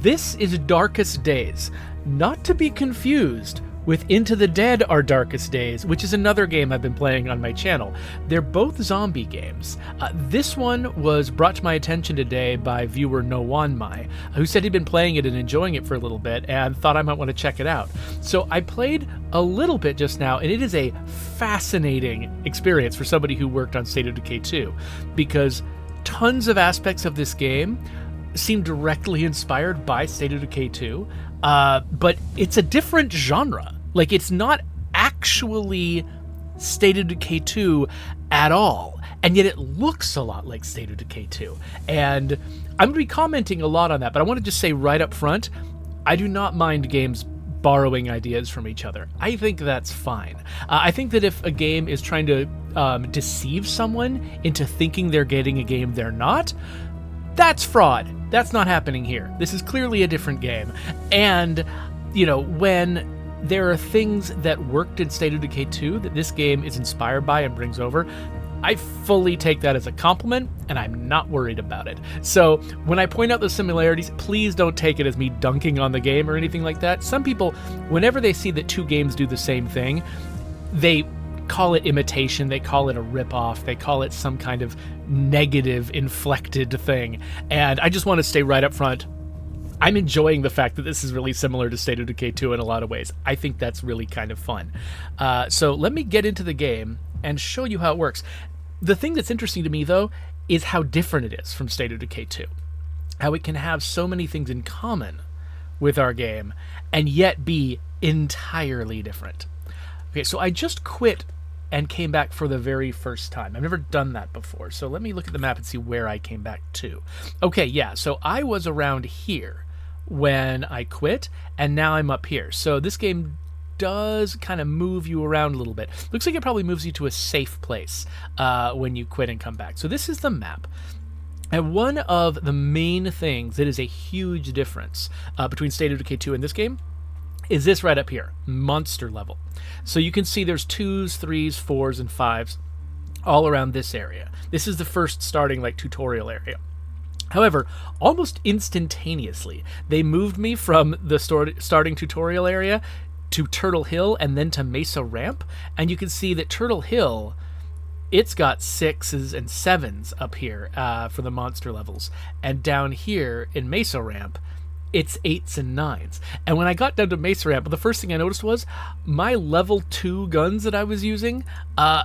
This is Darkest Days, not to be confused with Into the Dead Our Darkest Days, which is another game I've been playing on my channel. They're both zombie games. This one was brought to my attention today by viewer Nowanmai, who said he'd been playing it and enjoying it for a little bit and thought I might want to check it out. So I played a little bit just now, and it is a fascinating experience for somebody who worked on State of Decay 2, because tons of aspects of this game seem directly inspired by State of Decay 2, but it's a different genre. Like, it's not actually State of Decay 2 at all, and yet it looks a lot like State of Decay 2. And I'm going to be commenting a lot on that, but I want to just say right up front, I do not mind games borrowing ideas from each other. I think that's fine. I think that if a game is trying to deceive someone into thinking they're getting a game they're not, that's fraud. That's not happening here. This is clearly a different game. And, you know, when there are things that worked in State of Decay 2 that this game is inspired by and brings over, I fully take that as a compliment, and I'm not worried about it. So when I point out the similarities, please don't take it as me dunking on the game or anything like that. Some people, whenever they see that two games do the same thing, they call it imitation, they call it a ripoff, they call it some kind of negative inflected thing. And I just want to stay right up front, I'm enjoying the fact that this is really similar to State of Decay 2 in a lot of ways. I think that's really kind of fun. So let me get into the game and show you how it works. The thing that's interesting to me, though, is how different it is from State of Decay 2. How it can have so many things in common with our game and yet be entirely different. Okay, so I just quit and came back for the very first time. I've never done that before, so let me look at the map and see where I came back to. Okay, yeah, so I was around here when I quit, and now I'm up here. So this game does kind of move you around a little bit. Looks like it probably moves you to a safe place when you quit and come back. So this is the map. And one of the main things that is a huge difference between State of Decay 2 and this game is this right up here, monster level. So you can see there's 2s, 3s, 4s, and 5s all around this area. This is the first starting like tutorial area. However, almost instantaneously, they moved me from the starting tutorial area to Turtle Hill and then to Mesa Ramp, and you can see that Turtle Hill, it's got 6s and 7s up here for the monster levels, and down here in Mesa Ramp, it's 8s and 9s. And when I got down to Mesa Ramp, the first thing I noticed was my level 2 guns that I was using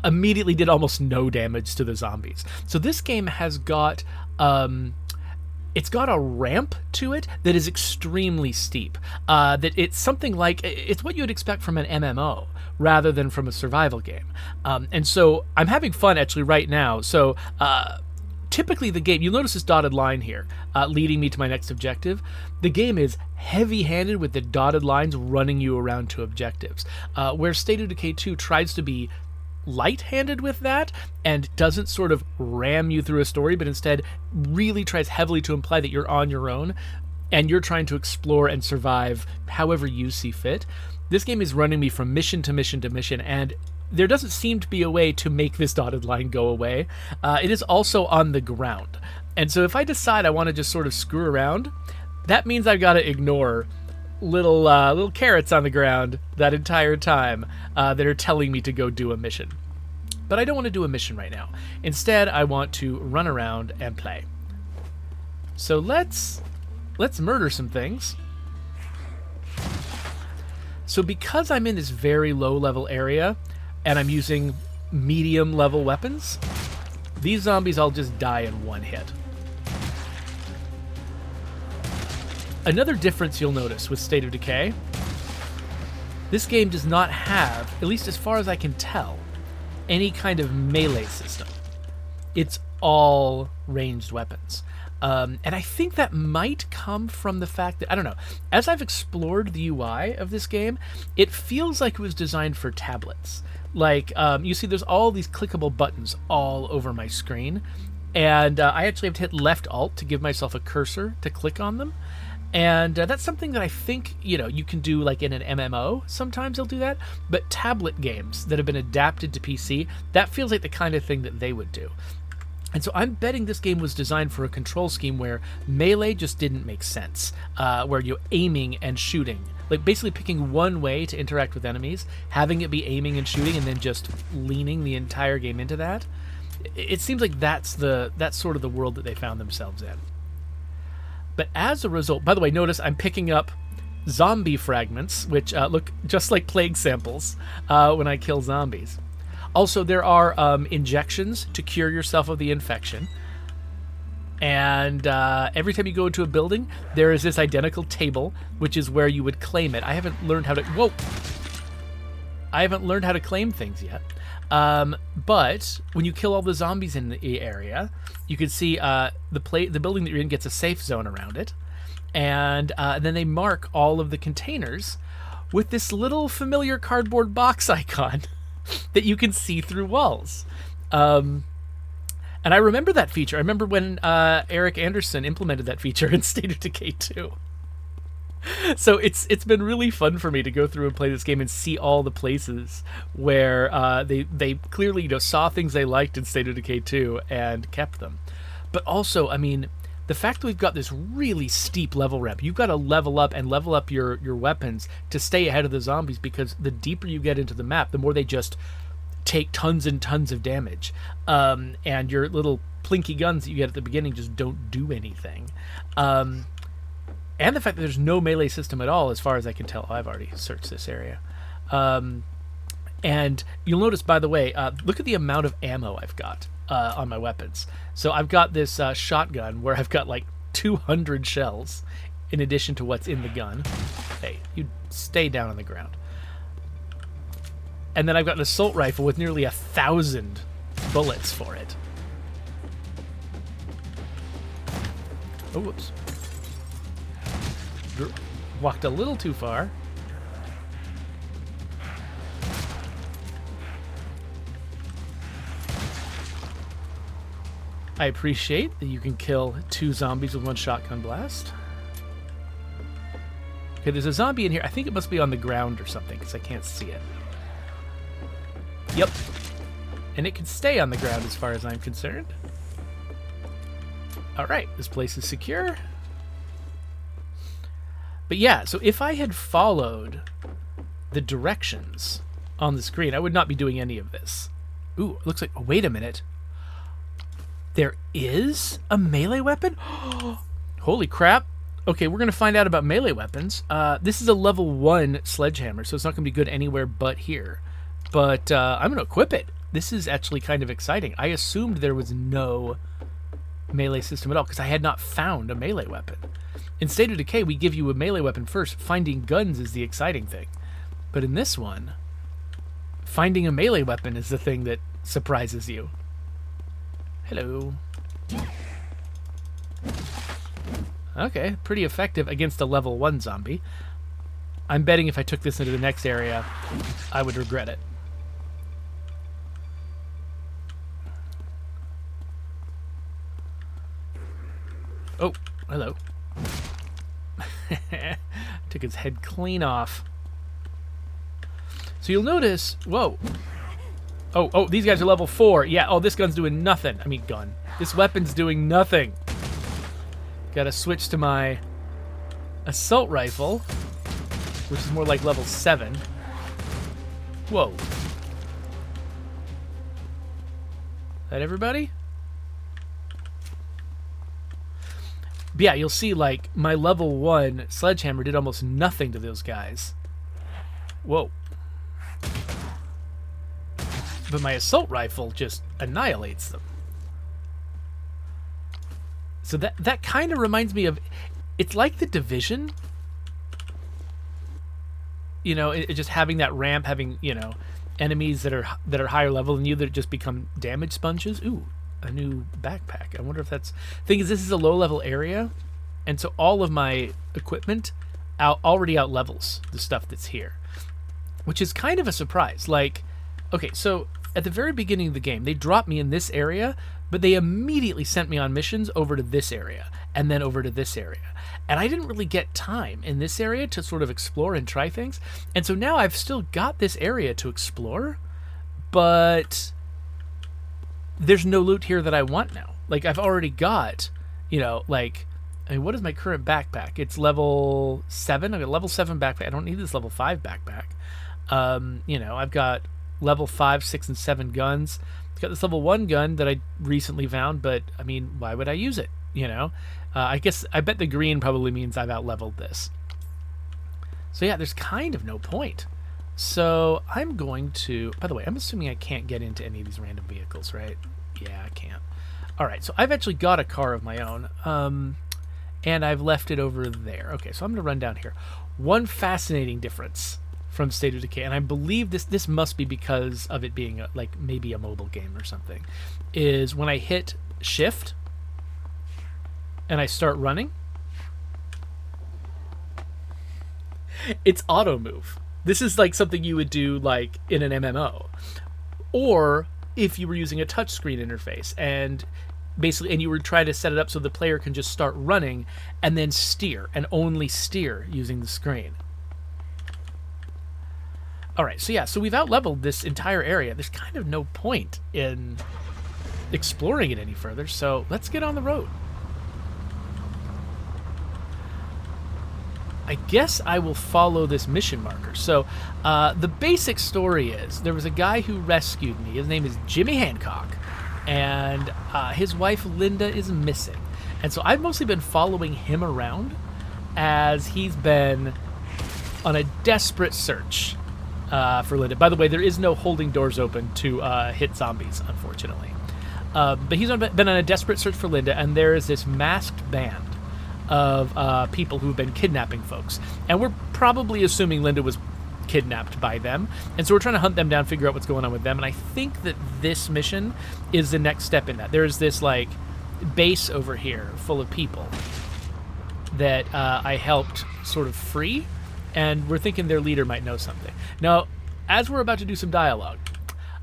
immediately did almost no damage to the zombies. So this game has got it's got a ramp to it that is extremely steep. That it's something like, it's what you'd expect from an MMO rather than from a survival game. And so I'm having fun actually right now. So typically the game, you'll notice this dotted line here leading me to my next objective. The game is heavy-handed with the dotted lines running you around to objectives, where State of Decay 2 tries to be light-handed with that and doesn't sort of ram you through a story, but instead really tries heavily to imply that you're on your own and you're trying to explore and survive however you see fit. This game is running me from mission to mission to mission, and there doesn't seem to be a way to make this dotted line go away. It is also on the ground. And so if I decide I want to just sort of screw around, that means I've got to ignore little carrots on the ground that entire time that are telling me to go do a mission. But I don't want to do a mission right now. Instead, I want to run around and play. So let's murder some things. So because I'm in this very low level area and I'm using medium level weapons, these zombies all just die in one hit. Another difference you'll notice with State of Decay, this game does not have, at least as far as I can tell, any kind of melee system. It's all ranged weapons. And I think that might come from the fact that, I don't know, as I've explored the UI of this game, it feels like it was designed for tablets. Like, you see there's all these clickable buttons all over my screen, and I actually have to hit left alt to give myself a cursor to click on them. And that's something that I think, you know, you can do like in an MMO. Sometimes they'll do that. But tablet games that have been adapted to PC, that feels like the kind of thing that they would do. And so I'm betting this game was designed for a control scheme where melee just didn't make sense, where you're aiming and shooting. Like basically picking one way to interact with enemies, having it be aiming and shooting, and then just leaning the entire game into that. It seems like that's sort of the world that they found themselves in. But as a result, by the way, notice I'm picking up zombie fragments, which look just like plague samples when I kill zombies. Also, there are injections to cure yourself of the infection. And every time you go into a building, there is this identical table, which is where you would claim it. I haven't learned how to... Whoa! I haven't learned how to claim things yet. But when you kill all the zombies in the area, you can see the building that you're in gets a safe zone around it. And then they mark all of the containers with this little familiar cardboard box icon that you can see through walls. And I remember that feature. I remember when Eric Anderson implemented that feature in State of Decay 2. So it's been really fun for me to go through and play this game and see all the places where they clearly saw things they liked in State of Decay 2 and kept them. But also, I mean, the fact that we've got this really steep level ramp, you've got to level up and level up your weapons to stay ahead of the zombies, because the deeper you get into the map, the more they just take tons and tons of damage. And your little plinky guns that you get at the beginning just don't do anything. And the fact that there's no melee system at all, as far as I can tell. I've already searched this area. And you'll notice, by the way, look at the amount of ammo I've got on my weapons. So I've got this shotgun where I've got like 200 shells in addition to what's in the gun. Hey, you stay down on the ground. And then I've got an assault rifle with nearly 1,000 bullets for it. Oh, whoops. Walked a little too far. I appreciate that you can kill 2 zombies with 1 shotgun blast. Okay, there's a zombie in here. I think it must be on the ground or something, because I can't see it. Yep. And it can stay on the ground as far as I'm concerned. Alright, this place is secure. But yeah, so if I had followed the directions on the screen, I would not be doing any of this. Ooh, it looks like... Oh, wait a minute. There is a melee weapon? Holy crap. Okay, we're going to find out about melee weapons. This is a level 1 sledgehammer, so it's not going to be good anywhere but here. But I'm going to equip it. This is actually kind of exciting. I assumed there was no melee system at all, because I had not found a melee weapon. In State of Decay, we give you a melee weapon first. Finding guns is the exciting thing. But in this one, finding a melee weapon is the thing that surprises you. Hello. Okay, pretty effective against a level 1 zombie. I'm betting if I took this into the next area, I would regret it. Oh, hello. Took his head clean off. So you'll notice... Whoa. Oh, these guys are level 4. Yeah, oh, this gun's doing nothing. I mean, gun. This weapon's doing nothing. Gotta switch to my assault rifle, which is more like level 7. Whoa. That everybody? But yeah, you'll see, like, my level 1 sledgehammer did almost nothing to those guys. Whoa. But my assault rifle just annihilates them. So that kind of reminds me of... It's like The Division. You know, it just having that ramp, having, you know, enemies that are higher level than you that just become damage sponges. Ooh, a new backpack. I wonder if that's... Thing is, this is a low-level area, and so all of my equipment already out-levels the stuff that's here, which is kind of a surprise. Like, okay, so at the very beginning of the game, they dropped me in this area, but they immediately sent me on missions over to this area, and then over to this area. And I didn't really get time in this area to sort of explore and try things. And so now I've still got this area to explore, but there's no loot here that I want now. Like, I've already got, like, I mean, what is my current backpack? It's level 7. I've got level 7 backpack. I don't need this level 5 backpack. I've got level 5, 6, and 7 guns. I've got this level 1 gun that I recently found, but, I mean, why would I use it, I bet the green probably means I've out-leveled this. So, yeah, there's kind of no point. So, I'm going to... By the way, I'm assuming I can't get into any of these random vehicles, right? Yeah, I can't. All right, so I've actually got a car of my own, and I've left it over there. Okay, so I'm going to run down here. One fascinating difference from State of Decay, and I believe this must be because of it being like maybe a mobile game or something, is when I hit shift and I start running, it's auto move. This is like something you would do like in an MMO, or if you were using a touchscreen interface and you were trying to set it up so the player can just start running and then steer, and only steer using the screen. All right, so yeah, so we've out-leveled this entire area. There's kind of no point in exploring it any further, so let's get on the road. I guess I will follow this mission marker. So the basic story is there was a guy who rescued me. His name is Jimmy Hancock, and his wife Linda is missing. And so I've mostly been following him around as he's been on a desperate search for Linda. By the way, there is no holding doors open to hit zombies, unfortunately. But he's been on a desperate search for Linda, and there is this masked band of people who've been kidnapping folks. And we're probably assuming Linda was kidnapped by them. And so we're trying to hunt them down, figure out what's going on with them. And I think that this mission is the next step in that. There's this, like, base over here full of people that I helped sort of free. And we're thinking their leader might know something. Now, as we're about to do some dialogue,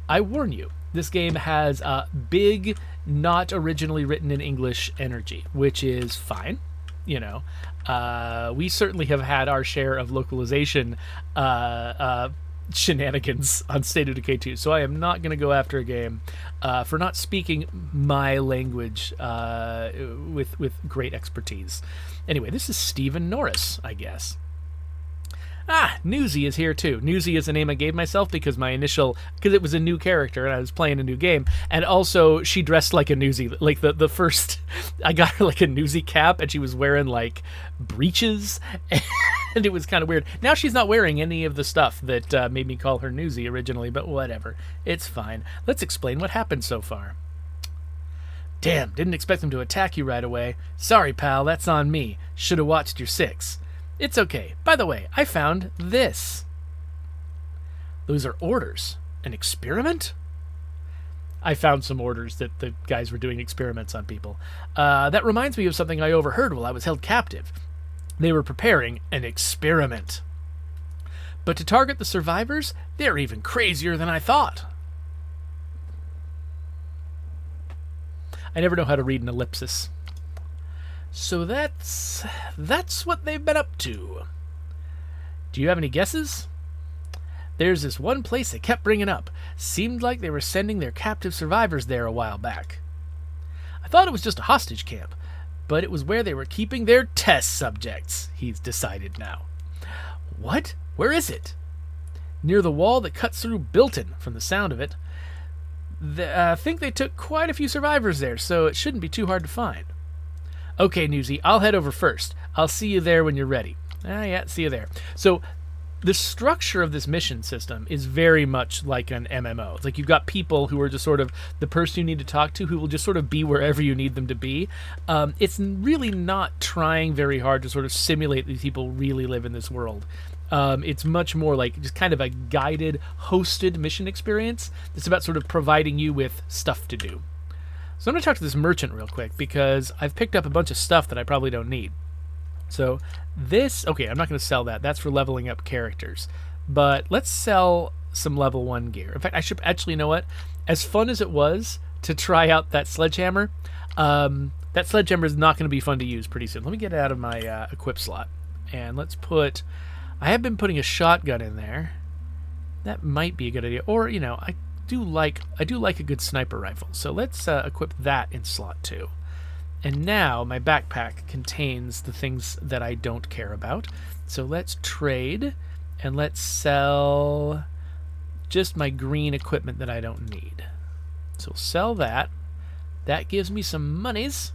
I warn you, this game has big, not originally written in English energy, which is fine. We certainly have had our share of localization shenanigans on State of Decay 2, so I am not going to go after a game for not speaking my language with great expertise. Anyway, this is Stephen Norris, I guess. Newsy is here too. Newsy is the name I gave myself because because it was a new character and I was playing a new game. And also she dressed like a Newsy. Like the first, I got her like a Newsy cap and she was wearing like breeches and it was kind of weird. Now she's not wearing any of the stuff that made me call her Newsy originally, but whatever. It's fine. Let's explain what happened so far. Damn, didn't expect them to attack you right away. Sorry, pal, that's on me. Should have watched your 6. It's okay. By the way, I found this. Those are orders. An experiment? I found some orders that the guys were doing experiments on people. That reminds me of something I overheard while I was held captive. They were preparing an experiment. But to target the survivors, they're even crazier than I thought. I never know how to read an ellipsis. So that's what they've been up to. Do you have any guesses? There's this one place they kept bringing up. Seemed like they were sending their captive survivors there a while back. I thought it was just a hostage camp, but it was where they were keeping their test subjects, he's decided now. What? Where is it? Near the wall that cuts through Bilton, from the sound of it. I think they took quite a few survivors there, so it shouldn't be too hard to find. Okay, Newsy, I'll head over first. I'll see you there when you're ready. Yeah, see you there. So the structure of this mission system is very much like an MMO. It's like you've got people who are just sort of the person you need to talk to who will just sort of be wherever you need them to be. It's really not trying very hard to sort of simulate these people really live in this world. It's much more like just kind of a guided, hosted mission experience that's about sort of providing you with stuff to do. So I'm going to talk to this merchant real quick because I've picked up a bunch of stuff that I probably don't need. So this, okay, I'm not going to sell that. That's for leveling up characters. But let's sell some level 1 gear. In fact, I should actually, you know what? As fun as it was to try out that sledgehammer, that sledgehammer is not going to be fun to use pretty soon. Let me get it out of my equip slot. And let's put, I have been putting a shotgun in there. That might be a good idea. Or, do like a good sniper rifle. So let's equip that in slot 2. And now my backpack contains the things that I don't care about. So let's trade, and let's sell just my green equipment that I don't need. So we'll sell that. That gives me some monies.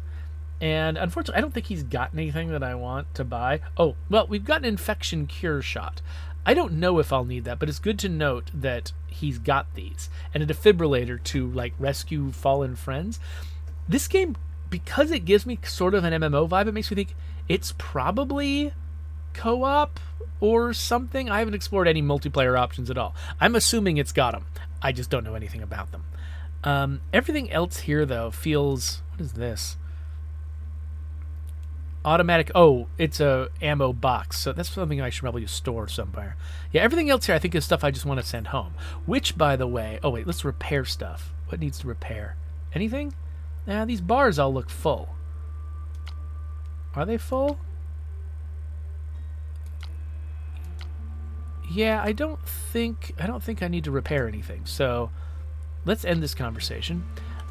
And unfortunately, I don't think he's got anything that I want to buy. Oh, well, we've got an infection cure shot. I don't know if I'll need that, but it's good to note that he's got these. And a defibrillator to, like, rescue fallen friends. This game, because it gives me sort of an MMO vibe, it makes me think it's probably co-op or something. I haven't explored any multiplayer options at all. I'm assuming it's got them. I just don't know anything about them. Everything else here, though, feels... What is this? Automatic... Oh, it's a ammo box, so that's something I should probably store somewhere. Yeah, everything else here I think is stuff I just want to send home. Which, by the way... Oh, wait, let's repair stuff. What needs to repair? Anything? Nah, these bars all look full. Are they full? Yeah, I don't think I need to repair anything, so let's end this conversation.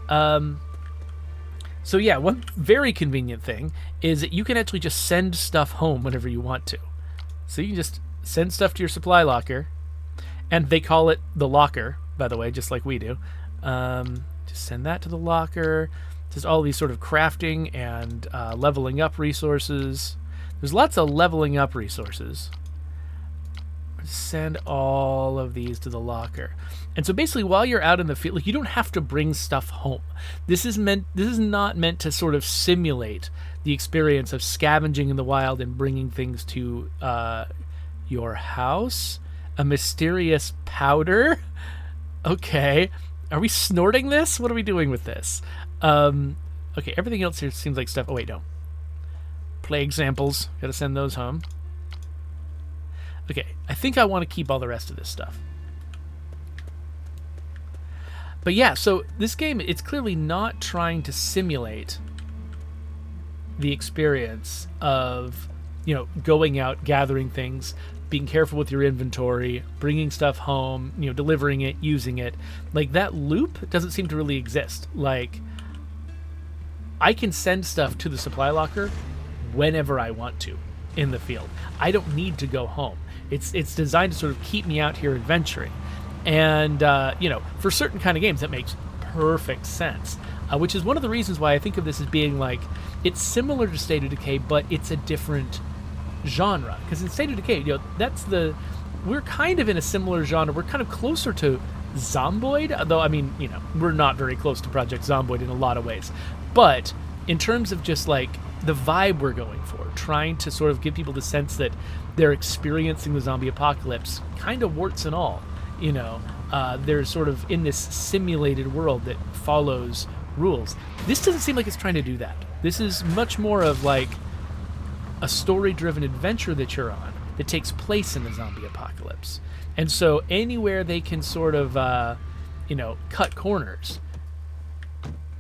So yeah, one very convenient thing is that you can actually just send stuff home whenever you want to. So you can just send stuff to your supply locker, and they call it the locker, by the way, just like we do. Just send that to the locker. Just all these sort of crafting and leveling up resources. There's lots of leveling up resources. Send all of these to the locker. And so basically while you're out in the field, like, you don't have to bring stuff home. This is not meant to sort of simulate the experience of scavenging in the wild and bringing things to your house. A mysterious powder? Okay. Are we snorting this? What are we doing with this? Okay, everything else here seems like stuff. Oh, wait, no. Play examples. Gotta send those home. Okay, I think I want to keep all the rest of this stuff. But yeah, so this game, it's clearly not trying to simulate the experience of, you know, going out, gathering things, being careful with your inventory, bringing stuff home, you know, delivering it, using it. Like, that loop doesn't seem to really exist. Like, I can send stuff to the supply locker whenever I want to in the field. I don't need to go home. It's designed to sort of keep me out here adventuring. And, you know, for certain kind of games, that makes perfect sense. Which is one of the reasons why I think of this as being like, it's similar to State of Decay, but it's a different genre. Because in State of Decay, you know, we're kind of in a similar genre. We're kind of closer to Zomboid, though, I mean, you know, we're not very close to Project Zomboid in a lot of ways. But in terms of just like the vibe we're going for, trying to sort of give people the sense that they're experiencing the zombie apocalypse, kind of warts and all, you know, they're sort of in this simulated world that follows rules. This doesn't seem like it's trying to do that. This is much more of like a story-driven adventure that you're on that takes place in the zombie apocalypse. And so anywhere they can sort of, you know, cut corners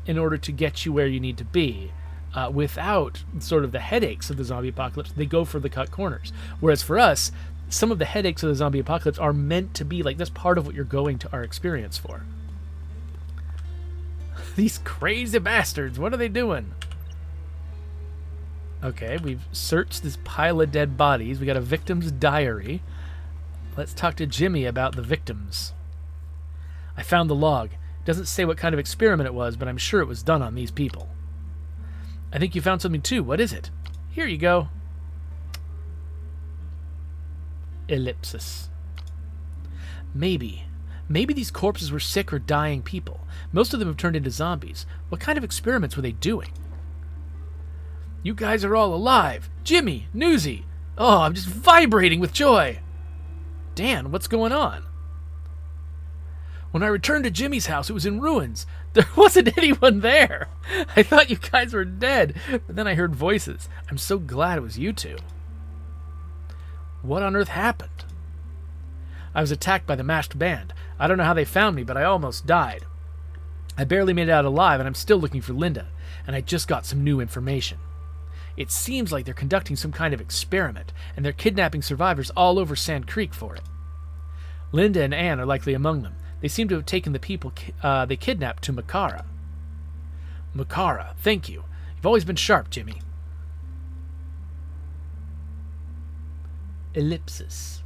in order to get you where you need to be, without sort of the headaches of the zombie apocalypse, they go for the cut corners. Whereas for us, some of the headaches of the zombie apocalypse are meant to be like, that's part of what you're going to our experience for. These crazy bastards, what are they doing? Okay, we've searched this pile of dead bodies. We got a victim's diary. Let's talk to Jimmy about the victims. I found the log. It doesn't say what kind of experiment it was, but I'm sure it was done on these people. I think you found something too. What is it? Here you go. Ellipsis. Maybe these corpses were sick or dying people. Most of them have turned into zombies. What kind of experiments were they doing? You guys are all alive. Jimmy, Newsy. Oh, I'm just vibrating with joy. Dan, what's going on? When I returned to Jimmy's house, it was in ruins. There wasn't anyone there. I thought you guys were dead, but then I heard voices. I'm so glad it was you two. What on earth happened? I was attacked by the masked band. I don't know how they found me, but I almost died. I barely made it out alive, and I'm still looking for Linda, and I just got some new information. It seems like they're conducting some kind of experiment, and they're kidnapping survivors all over Sand Creek for it. Linda and Anne are likely among them. They seem to have taken the people they kidnapped to Makara. Makara, thank you. You've always been sharp, Jimmy. Ellipsis.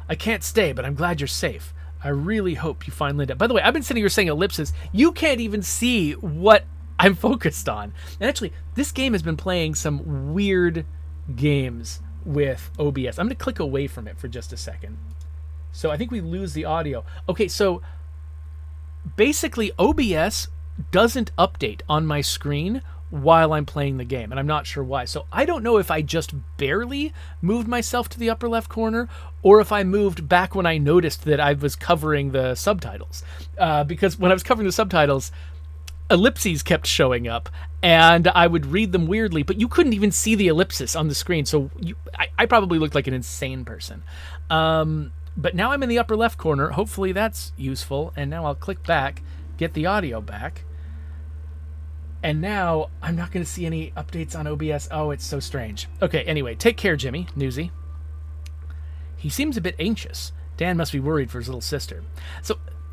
I can't stay, but I'm glad you're safe. I really hope you find Linda. By the way, I've been sitting here saying ellipsis. You can't even see what I'm focused on. And actually, this game has been playing some weird games with OBS. I'm going to click away from it for just a second. So I think we lose the audio. Okay, so basically OBS doesn't update on my screen while I'm playing the game, and I'm not sure why. So I don't know if I just barely moved myself to the upper left corner or if I moved back when I noticed that I was covering the subtitles. Because when I was covering the subtitles, ellipses kept showing up, and I would read them weirdly, but you couldn't even see the ellipsis on the screen, so I probably looked like an insane person. But now I'm in the upper left corner. Hopefully that's useful, and now I'll click back, get the audio back. And now I'm not going to see any updates on OBS. Oh, it's so strange. Okay, anyway, take care, Jimmy. Newsy. He seems a bit anxious. Dan must be worried for his little sister.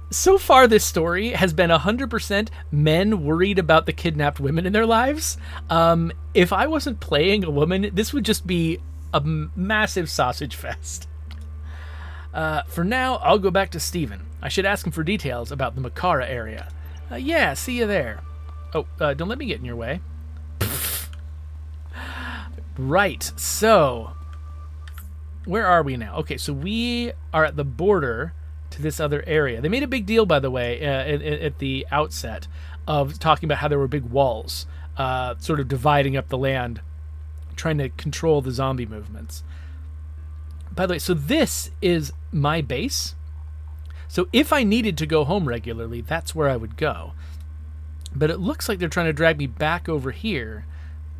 So far this story has been 100% men worried about the kidnapped women in their lives. If I wasn't playing a woman, this would just be a massive sausage fest. For now, I'll go back to Steven. I should ask him for details about the Makara area. Yeah, see you there. Oh, don't let me get in your way. Right, so where are we now? Okay, so we are at the border to this other area. They made a big deal, by the way, at the outset of talking about how there were big walls sort of dividing up the land, trying to control the zombie movements. By the way, so this is my base. So if I needed to go home regularly, that's where I would go. But it looks like they're trying to drag me back over here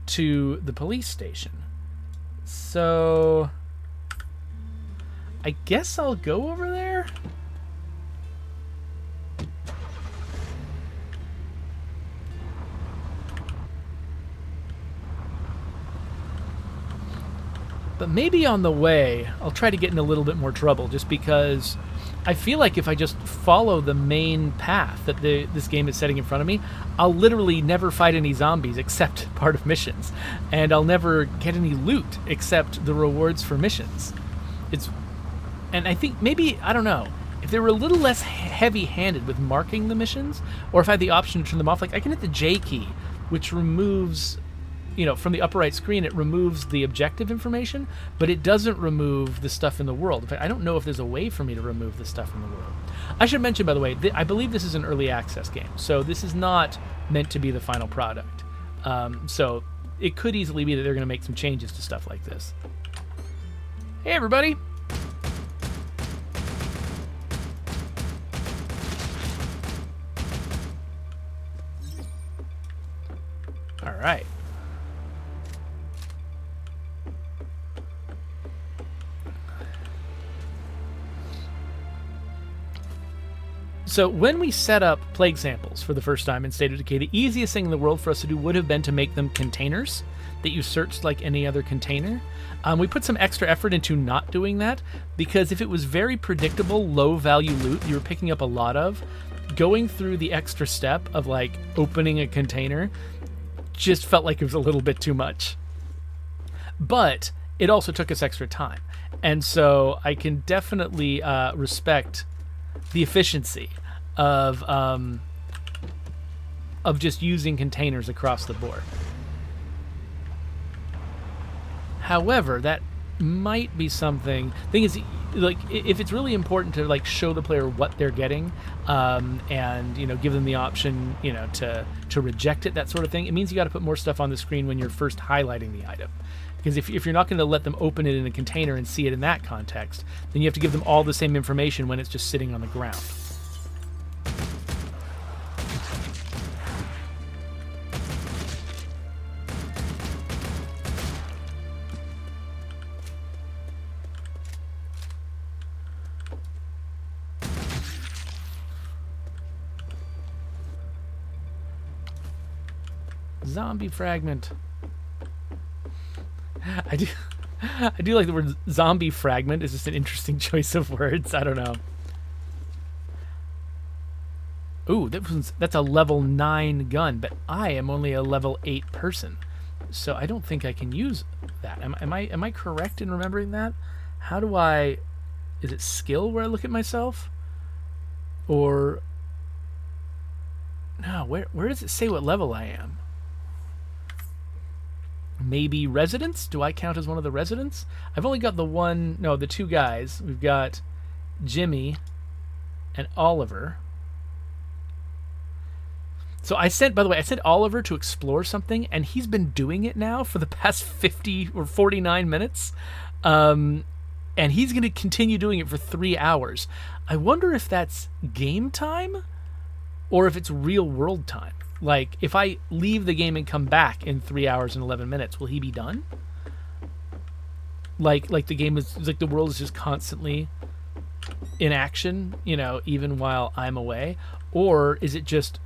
to the police station. So I guess I'll go over there. But maybe on the way, I'll try to get in a little bit more trouble, just because I feel like if I just follow the main path that this game is setting in front of me, I'll literally never fight any zombies except part of missions. And I'll never get any loot except the rewards for missions. And I think maybe, I don't know, if they were a little less heavy-handed with marking the missions, or if I had the option to turn them off, like I can hit the J key, which removes, from the upper right screen, it removes the objective information, but it doesn't remove the stuff in the world. In fact, I don't know if there's a way for me to remove the stuff in the world. I should mention, by the way, I believe this is an early access game, so this is not meant to be the final product. So it could easily be that they're going to make some changes to stuff like this. Hey, everybody! All right. So when we set up plague samples for the first time in State of Decay, the easiest thing in the world for us to do would have been to make them containers that you searched like any other container. We put some extra effort into not doing that, because if it was very predictable, low-value loot you were picking up a lot of, going through the extra step of like opening a container just felt like it was a little bit too much. But it also took us extra time. And so I can definitely respect the efficiency of just using containers across the board. However, that might be something. Thing is, like, if it's really important to like show the player what they're getting, and give them the option, to reject it, that sort of thing, it means you got to put more stuff on the screen when you're first highlighting the item. Because if you're not going to let them open it in a container and see it in that context, then you have to give them all the same information when it's just sitting on the ground. Zombie fragment. I do like the word zombie fragment. Is just an interesting choice of words. I don't know. Ooh, that's a level 9 gun, but I am only a level 8 person, so I don't think I can use that. Am I correct in remembering that? How do I? Is it skill where I look at myself, or no? Where does it say what level I am? Maybe residents? Do I count as one of the residents? I've only got the two guys. We've got Jimmy and Oliver. So I sent Oliver to explore something, and he's been doing it now for the past 50 or 49 minutes. And he's going to continue doing it for 3 hours. I wonder if that's game time or if it's real world time. Like, if I leave the game and come back in 3 hours and 11 minutes, will he be done? Like the game is, like the world is just constantly in action, even while I'm away? Or is it just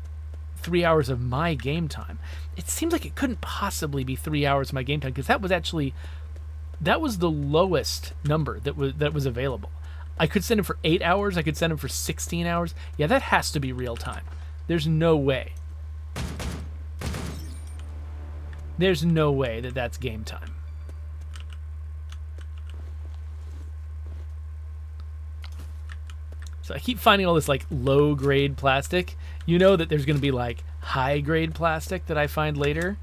3 hours of my game time? It seems like it couldn't possibly be 3 hours of my game time, because that was the lowest number that was available. I could send him for 8 hours. I could send him for 16 hours. Yeah, that has to be real time. There's no way. There's no way that that's game time. So I keep finding all this like low grade plastic. You know that there's going to be like high grade plastic that I find later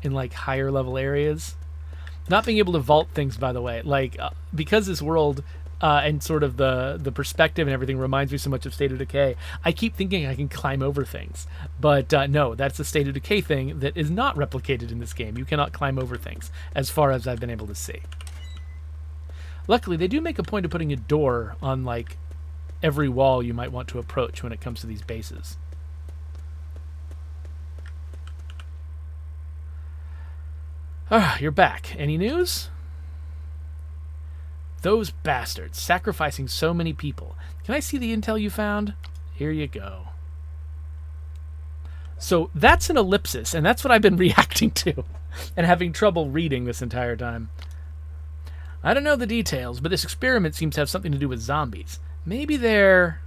in like higher level areas. Not being able to vault things, by the way, like because this world and sort of the perspective and everything reminds me so much of State of Decay, I keep thinking I can climb over things. But no, that's a State of Decay thing that is not replicated in this game. You cannot climb over things, as far as I've been able to see. Luckily, they do make a point of putting a door on like every wall you might want to approach when it comes to these bases. You're back. Any news? Those bastards, sacrificing so many people. Can I see the intel you found? Here you go. So that's an ellipsis, and that's what I've been reacting to and having trouble reading this entire time. I don't know the details, but this experiment seems to have something to do with zombies. Maybe they're...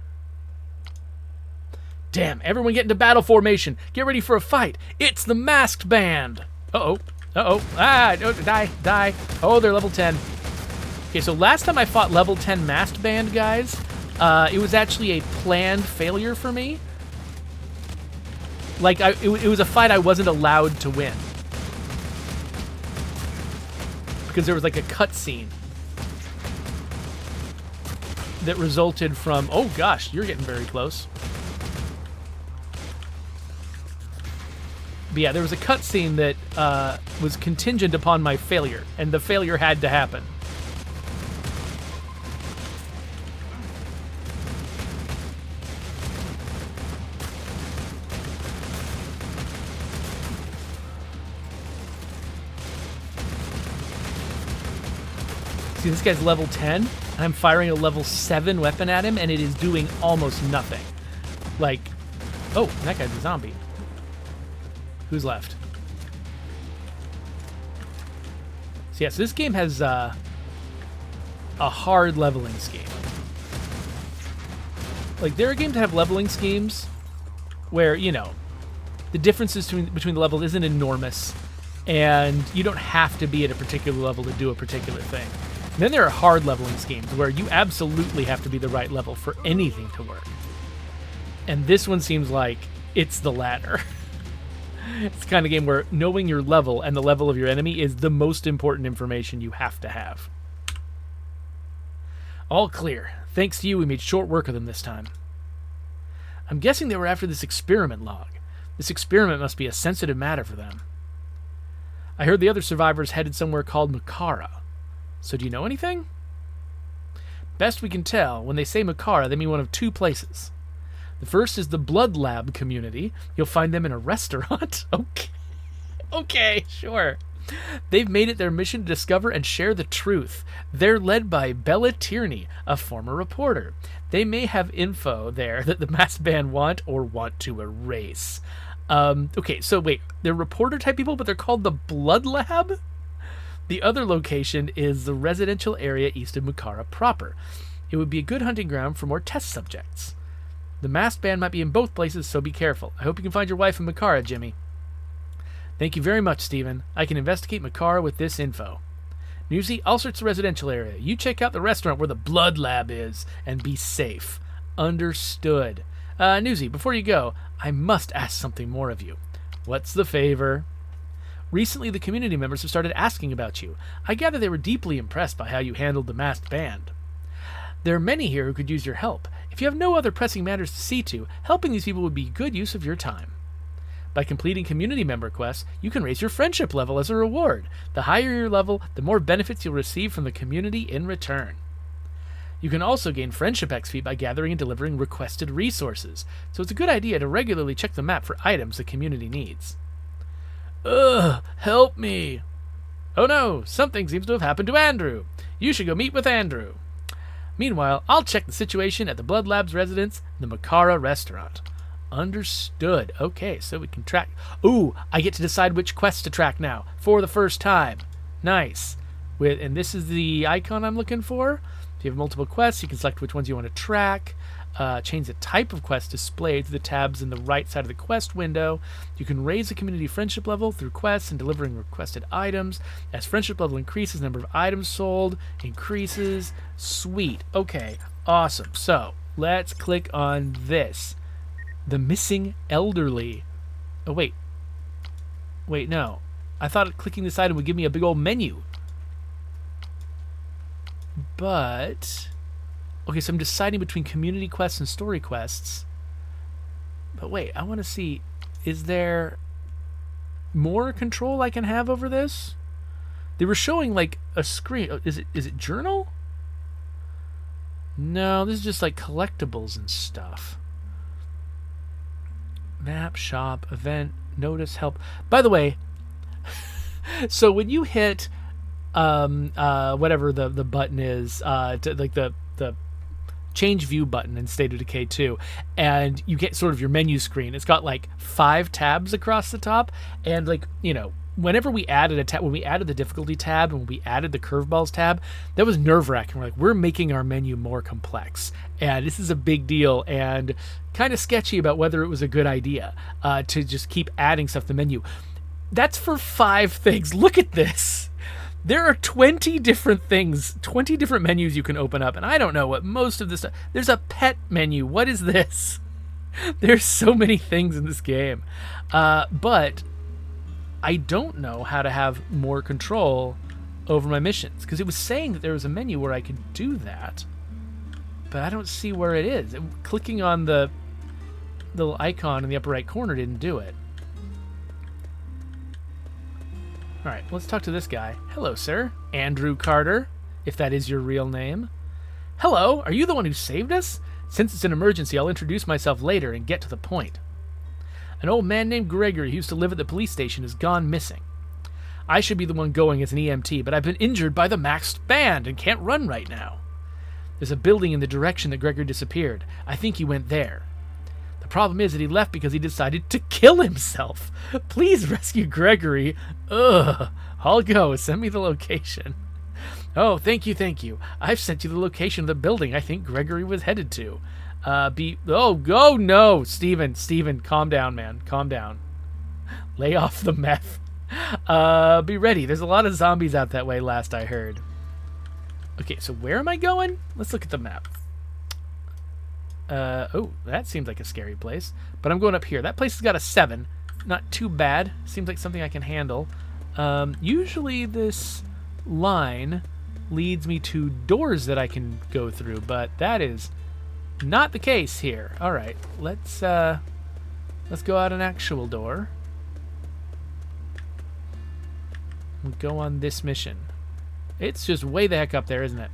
Damn, everyone get into battle formation. Get ready for a fight. It's the masked band. Uh-oh. Uh-oh. Ah, no, die. Oh, they're level 10. Okay, so last time I fought level 10 masked band guys, it was actually a planned failure for me. Like, it was a fight I wasn't allowed to win. Because there was like a cutscene that resulted from... Oh gosh, you're getting very close. But yeah, there was a cutscene that was contingent upon my failure, and the failure had to happen. See, this guy's level 10, and I'm firing a level 7 weapon at him, and it is doing almost nothing. Like, oh, that guy's a zombie. Who's left? So yeah, so this game has a hard leveling scheme. Like, there are games that have leveling schemes where, the differences between the levels isn't enormous, and you don't have to be at a particular level to do a particular thing. And then there are hard leveling schemes where you absolutely have to be the right level for anything to work. And this one seems like it's the latter. It's the kind of game where knowing your level and the level of your enemy is the most important information you have to have. All clear. Thanks to you, we made short work of them this time. I'm guessing they were after this experiment log. This experiment must be a sensitive matter for them. I heard the other survivors headed somewhere called Makara. So do you know anything? Best we can tell, when they say Makara, they mean one of two places. The first is the Blood Lab community. You'll find them in a restaurant. Okay, sure. They've made it their mission to discover and share the truth. They're led by Bella Tierney, a former reporter. They may have info there that the masked band want or want to erase. Okay, so wait, they're reporter-type people, but they're called the Blood Lab? The other location is the residential area east of Mukara proper. It would be a good hunting ground for more test subjects. The masked band might be in both places, so be careful. I hope you can find your wife in Mukara, Jimmy. Thank you very much, Stephen. I can investigate Mukara with this info. Newsy, I'll search the residential area. You check out the restaurant where the blood lab is, and be safe. Understood. Newsy, before you go, I must ask something more of you. What's the favor? Recently, the community members have started asking about you. I gather they were deeply impressed by how you handled the masked band. There are many here who could use your help. If you have no other pressing matters to see to, helping these people would be good use of your time. By completing community member quests, you can raise your friendship level as a reward. The higher your level, the more benefits you'll receive from the community in return. You can also gain friendship XP by gathering and delivering requested resources, so it's a good idea to regularly check the map for items the community needs. Ugh, help me! Oh no, something seems to have happened to Andrew. You should go meet with Andrew. Meanwhile, I'll check the situation at the Blood Lab's residence, the Mukara restaurant. Understood. Okay, so we can track... Ooh, I get to decide which quests to track now, for the first time. Nice. And this is the icon I'm looking for. If you have multiple quests, you can select which ones you want to track. Change the type of quest displayed to the tabs in the right side of the quest window. You can raise the community friendship level through quests and delivering requested items. As friendship level increases, the number of items sold increases. Sweet. Okay, awesome. So, let's click on this. The missing elderly. Oh, wait. Wait, no. I thought clicking this item would give me a big old menu. But... Okay, so I'm deciding between community quests and story quests. But wait, I want to see... Is there more control I can have over this? They were showing, like, a screen. Is it journal? No, this is just, like, collectibles and stuff. Map, shop, event, notice, help. By the way, so when you hit whatever the button is, like the change view button in State of Decay 2, and you get sort of your menu screen. It's got like 5 tabs across the top, and like, you know, whenever we added a tab, when we added the difficulty tab and when we added the curveballs tab, that was nerve-wracking. We're like, we're making our menu more complex, and this is a big deal, and kind of sketchy about whether it was a good idea to just keep adding stuff to the menu. That's for 5 things. Look at this. There are 20 different things, 20 different menus you can open up, and I don't know what most of this stuff... There's a pet menu. What is this? There's so many things in this game. But I don't know how to have more control over my missions, because it was saying that there was a menu where I could do that, but I don't see where it is. Clicking on the little icon in the upper right corner didn't do it. Alright, let's talk to this guy. Hello, sir. Andrew Carter, if that is your real name. Hello, are you the one who saved us? Since it's an emergency, I'll introduce myself later and get to the point. An old man named Gregory who used to live at the police station has gone missing. I should be the one going as an EMT, but I've been injured by the masked band and can't run right now. There's a building in the direction that Gregory disappeared. I think he went there. The problem is that he left because he decided to kill himself. Please rescue Gregory. Ugh. I'll go. Send me the location. Oh, thank you, thank you. I've sent you the location of the building I think Gregory was headed to. No, Steven, calm down, man. Calm down. Lay off the meth. Be ready. There's a lot of zombies out that way, last I heard. Okay, so where am I going? Let's look at the map. Oh, that seems like a scary place. But I'm going up here. That place has got a 7. Not too bad. Seems like something I can handle. Usually this line leads me to doors that I can go through, but that is not the case here. All right, let's go out an actual door. We'll go on this mission. It's just way the heck up there, isn't it?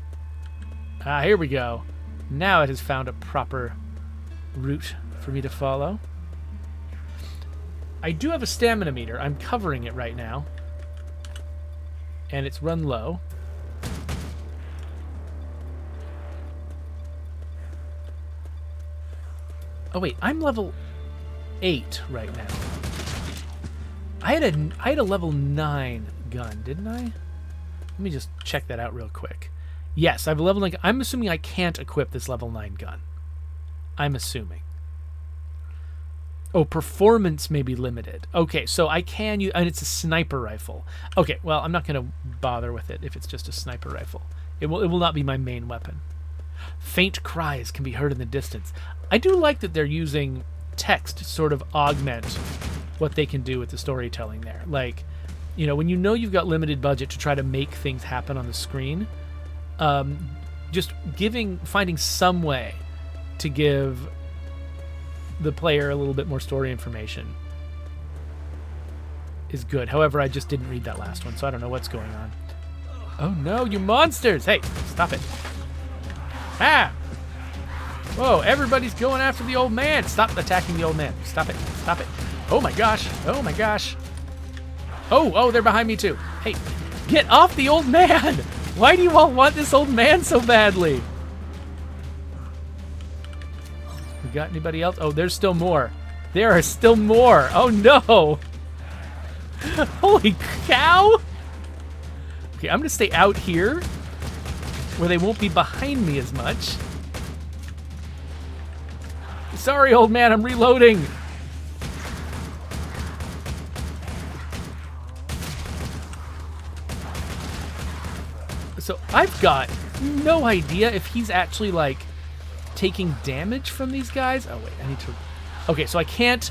Ah, here we go. Now it has found a proper route for me to follow. I do have a stamina meter. I'm covering it right now. And it's run low. Oh wait, I'm level 8 right now. I had a level 9 gun, didn't I? Let me just check that out real quick. Yes, I have a level 9. I'm assuming I can't equip this level 9 gun. I'm assuming. Oh, performance may be limited. Okay, so I can use... And it's a sniper rifle. Okay, well, I'm not going to bother with it if it's just a sniper rifle. It will not be my main weapon. Faint cries can be heard in the distance. I do like that they're using text to sort of augment what they can do with the storytelling there. Like, you know, when you know you've got limited budget to try to make things happen on the screen, just finding some way to give the player a little bit more story information is good. However, I just didn't read that last one, so I don't know what's going on. Oh no, you monsters! Hey, stop it. Ah! Whoa, everybody's going after the old man. Stop attacking the old man. Stop it. Stop it. Oh my gosh. Oh my gosh. Oh, they're behind me too. Hey, get off the old man! Why do you all want this old man so badly? We got anybody else? Oh, there's still more. There are still more. Oh no! Holy cow! Okay, I'm gonna stay out here where they won't be behind me as much. Sorry, old man, I'm reloading. So I've got no idea if he's actually like taking damage from these guys. Oh wait, I need to... Okay, so I can't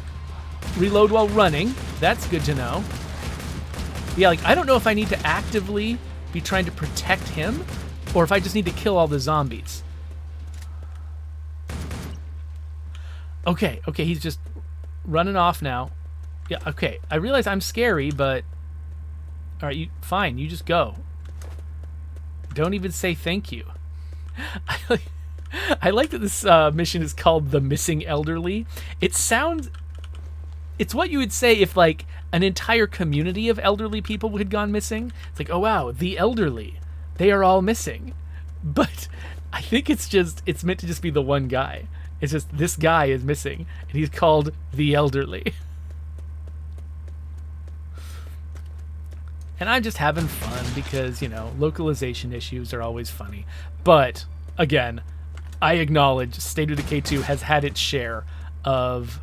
reload while running. That's good to know. Yeah, like I don't know if I need to actively be trying to protect him or if I just need to kill all the zombies. Okay, he's just running off now. Yeah, okay, I realize I'm scary, but... Alright, fine, you just go. Don't even say thank you. I like that this mission is called The Missing Elderly. It sounds... It's what you would say if, like, an entire community of elderly people had gone missing. It's like, oh, wow, the elderly. They are all missing. But I think it's meant to just be the one guy. It's just, this guy is missing, and he's called the elderly. And I'm just having fun because, you know, localization issues are always funny. But, again, I acknowledge State of Decay 2 has had its share of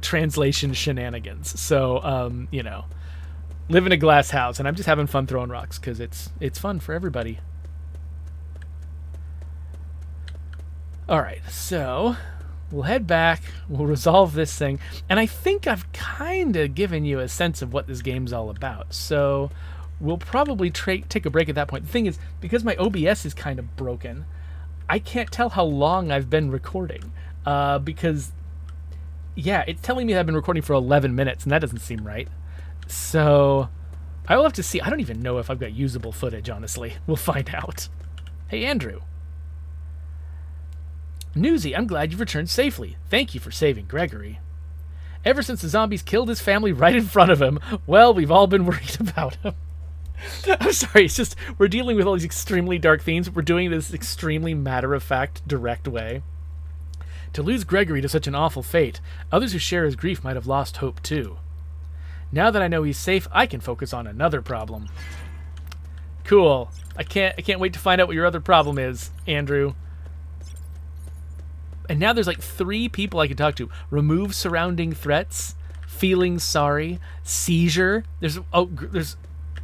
translation shenanigans. So, you know, live in a glass house, and I'm just having fun throwing rocks because it's fun for everybody. All right, so we'll head back. We'll resolve this thing. And I think I've kind of given you a sense of what this game's all about. So we'll probably take a break at that point. The thing is, because my OBS is kind of broken, I can't tell how long I've been recording. Because, yeah, it's telling me that I've been recording for 11 minutes, and that doesn't seem right. So I will have to see. I don't even know if I've got usable footage, honestly. We'll find out. Hey, Andrew. Newsy, I'm glad you've returned safely. Thank you for saving Gregory. Ever since the zombies killed his family right in front of him, well, we've all been worried about him. I'm sorry, it's just, we're dealing with all these extremely dark themes. We're doing this extremely matter-of-fact, direct way. To lose Gregory to such an awful fate, others who share his grief might have lost hope too. Now that I know he's safe, I can focus on another problem. Cool. I can't wait to find out what your other problem is, Andrew. And now there's like 3 people I can talk to. Remove surrounding threats, feeling sorry, seizure. There's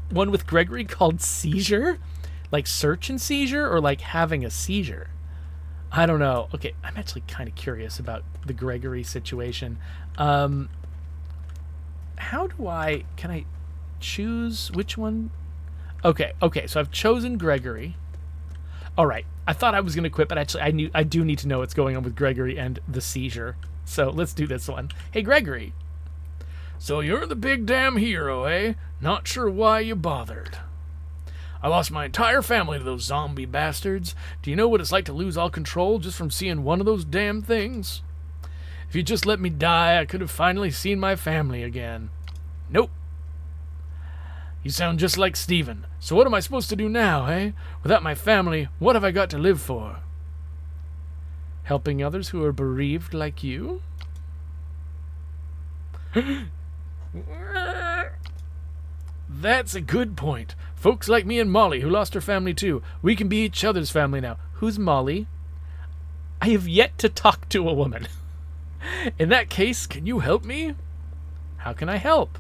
one with Gregory called seizure, like search and seizure, or like having a seizure. I don't know. Okay, I'm actually kind of curious about the Gregory situation. Can I choose which one? Okay, so I've chosen Gregory. All right. I thought I was going to quit, but actually I do need to know what's going on with Gregory and the seizure. So let's do this one. Hey, Gregory. So you're the big damn hero, eh? Not sure why you bothered. I lost my entire family to those zombie bastards. Do you know what it's like to lose all control just from seeing one of those damn things? If you just let me die, I could have finally seen my family again. Nope. You sound just like Steven. So what am I supposed to do now, eh? Without my family, what have I got to live for? Helping others who are bereaved like you? That's a good point. Folks like me and Molly, who lost her family too. We can be each other's family now. Who's Molly? I have yet to talk to a woman. In that case, can you help me? How can I help?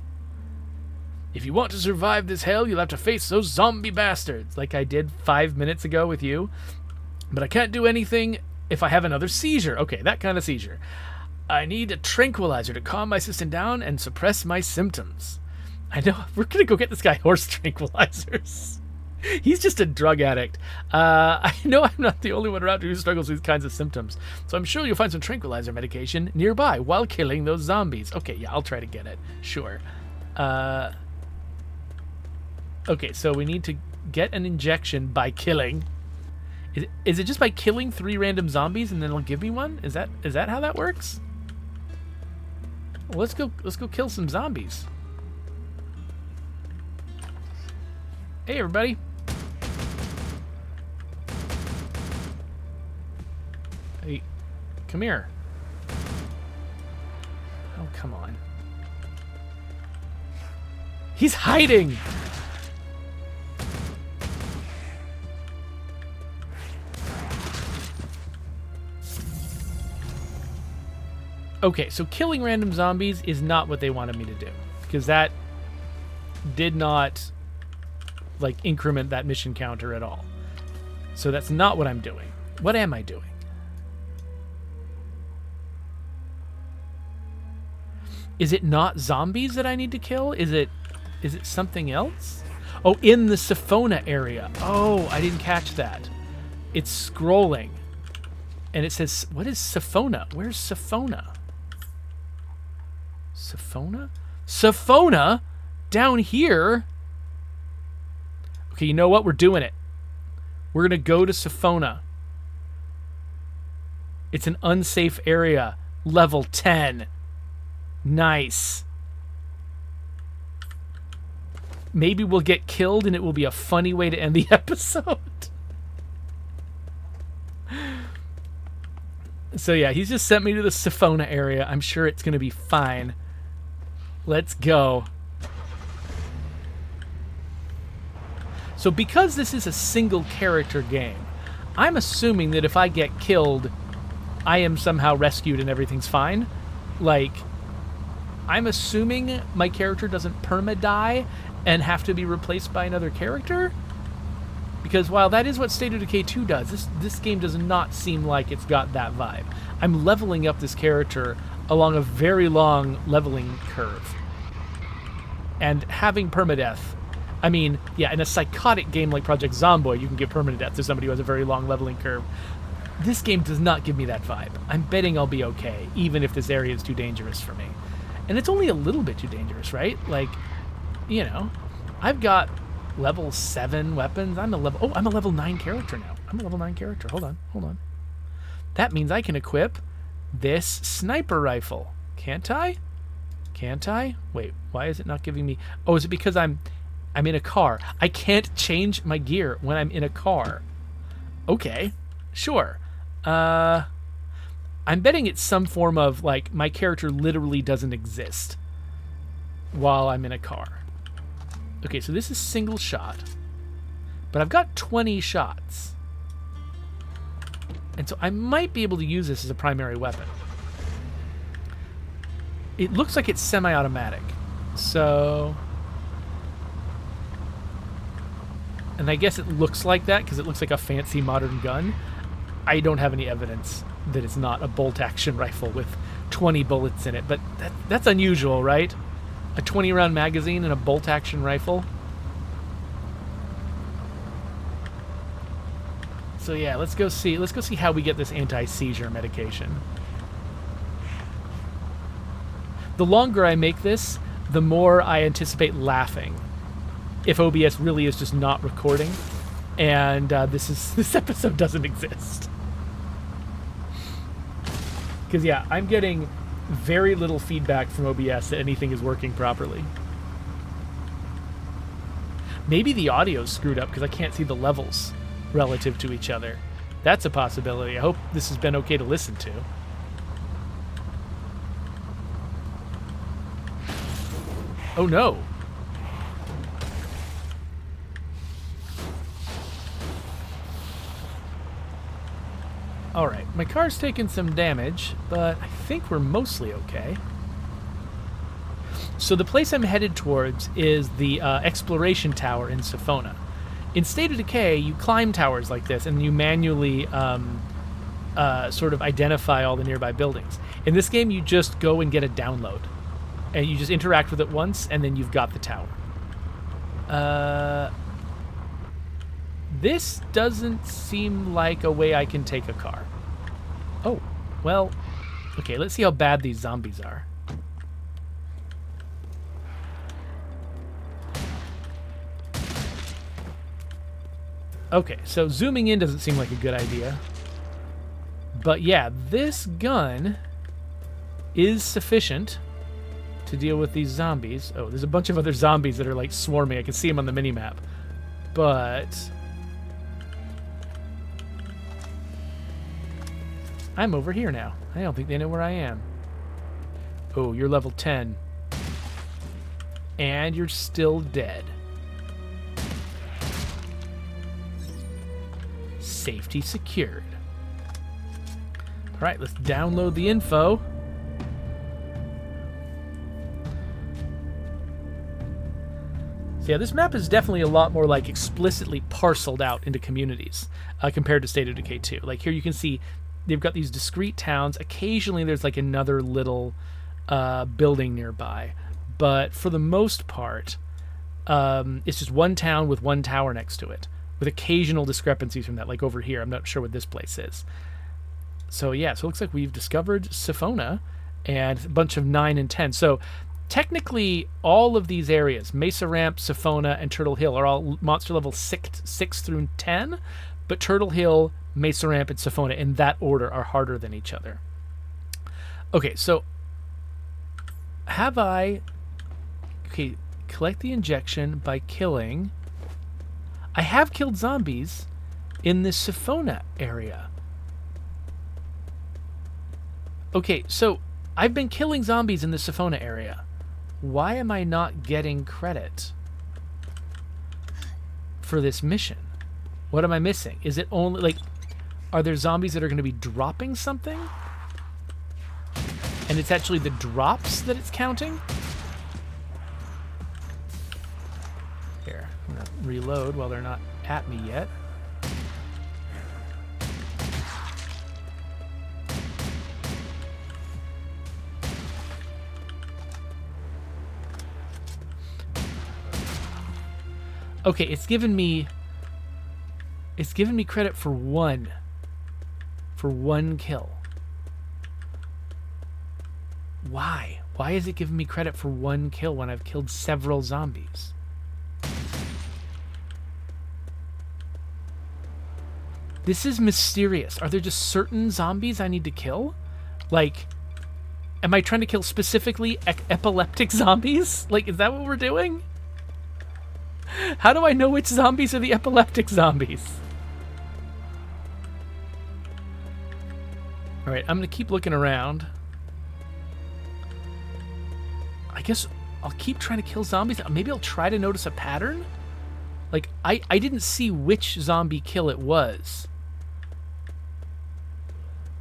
If you want to survive this hell, you'll have to face those zombie bastards, like I did 5 minutes ago with you. But I can't do anything if I have another seizure. Okay, that kind of seizure. I need a tranquilizer to calm my system down and suppress my symptoms. I know, we're going to go get this guy horse tranquilizers. He's just a drug addict. I know I'm not the only one around who struggles with these kinds of symptoms, so I'm sure you'll find some tranquilizer medication nearby while killing those zombies. Okay, yeah, I'll try to get it. Sure. Okay, so we need to get an injection by killing. Is it just by killing 3 random zombies and then it'll give me one? Is that how that works? Well, let's go kill some zombies. Hey, everybody. Hey, come here. Oh, come on. He's hiding! Okay, so killing random zombies is not what they wanted me to do, because that did not, like, increment that mission counter at all. So that's not what I'm doing. What am I doing? Is it not zombies that I need to kill? Is it something else? Oh, in the Sophona area. Oh, I didn't catch that. It's scrolling. And it says, what is Sophona? Where's Sophona? Sophona? Sophona? Down here? Okay, you know what? We're doing it. We're going to go to Sophona. It's an unsafe area. Level 10. Nice. Maybe we'll get killed and it will be a funny way to end the episode. So yeah, he's just sent me to the Sophona area. I'm sure it's going to be fine. Let's go. So because this is a single character game, I'm assuming that if I get killed, I am somehow rescued and everything's fine. Like, I'm assuming my character doesn't perma-die and have to be replaced by another character? Because while that is what State of Decay 2 does, this game does not seem like it's got that vibe. I'm leveling up this character along a very long leveling curve. And having permadeath, I mean, yeah, in a psychotic game like Project Zomboid, you can give permanent death to somebody who has a very long leveling curve. This game does not give me that vibe. I'm betting I'll be okay, even if this area is too dangerous for me. And it's only a little bit too dangerous, right? Like, you know, I've got level 7 weapons. I'm a level 9 character now. I'm a level 9 character. Hold on. That means I can equip this sniper rifle. Can't I? Wait, why is it not giving me... Oh, is it because I'm in a car? I can't change my gear when I'm in a car. Okay, sure. I'm betting it's some form of, like, my character literally doesn't exist while I'm in a car. Okay, so this is single shot. But I've got 20 shots. And so I might be able to use this as a primary weapon. It looks like it's semi-automatic. So... And I guess it looks like that because it looks like a fancy modern gun. I don't have any evidence that it's not a bolt-action rifle with 20 bullets in it. But that's unusual, right? A 20-round magazine and a bolt-action rifle. So yeah, let's go see how we get this anti-seizure medication. The longer I make this, the more I anticipate laughing. If OBS really is just not recording, and this episode doesn't exist. Because yeah, I'm getting very little feedback from OBS that anything is working properly. Maybe the audio's screwed up because I can't see the levels relative to each other. That's a possibility. I hope this has been okay to listen to. Oh no. Alright, my car's taking some damage, but I think we're mostly okay. So the place I'm headed towards is the exploration tower in Sophona. In State of Decay, you climb towers like this, and you manually sort of identify all the nearby buildings. In this game, you just go and get a download. And you just interact with it once, and then you've got the tower. This doesn't seem like a way I can take a car. Oh, well, okay, let's see how bad these zombies are. Okay, so zooming in doesn't seem like a good idea. But yeah, this gun is sufficient to deal with these zombies. Oh, there's a bunch of other zombies that are like swarming. I can see them on the minimap. But I'm over here now. I don't think they know where I am. Oh, you're level 10. And you're still dead. Safety secured. All right, let's download the info. So yeah, this map is definitely a lot more like explicitly parceled out into communities compared to State of Decay 2. Like here you can see they've got these discrete towns. Occasionally there's like another little building nearby. But for the most part, it's just one town with one tower next to it, with occasional discrepancies from that, like over here. I'm not sure what this place is. So yeah, so it looks like we've discovered Sophona and a bunch of 9 and 10. So technically all of these areas, Mesa Ramp, Sophona, and Turtle Hill, are all monster level 6 through 10, but Turtle Hill, Mesa Ramp, and Sophona in that order are harder than each other. Okay, so have I... Okay, collect the injection by killing... I have killed zombies in this Sophona area. Okay, so I've been killing zombies in the Sophona area. Why am I not getting credit for this mission? What am I missing? Is it only, like, are there zombies that are going to be dropping something? And it's actually the drops that it's counting? Here, I'm going to reload while they're not at me yet. Okay, it's given me credit for one kill. Why? Why is it giving me credit for one kill when I've killed several zombies? This is mysterious. Are there just certain zombies I need to kill? Like, am I trying to kill specifically epileptic zombies? Like, is that what we're doing? How do I know which zombies are the epileptic zombies? Alright, I'm going to keep looking around. I guess I'll keep trying to kill zombies. Maybe I'll try to notice a pattern? Like, I didn't see which zombie kill it was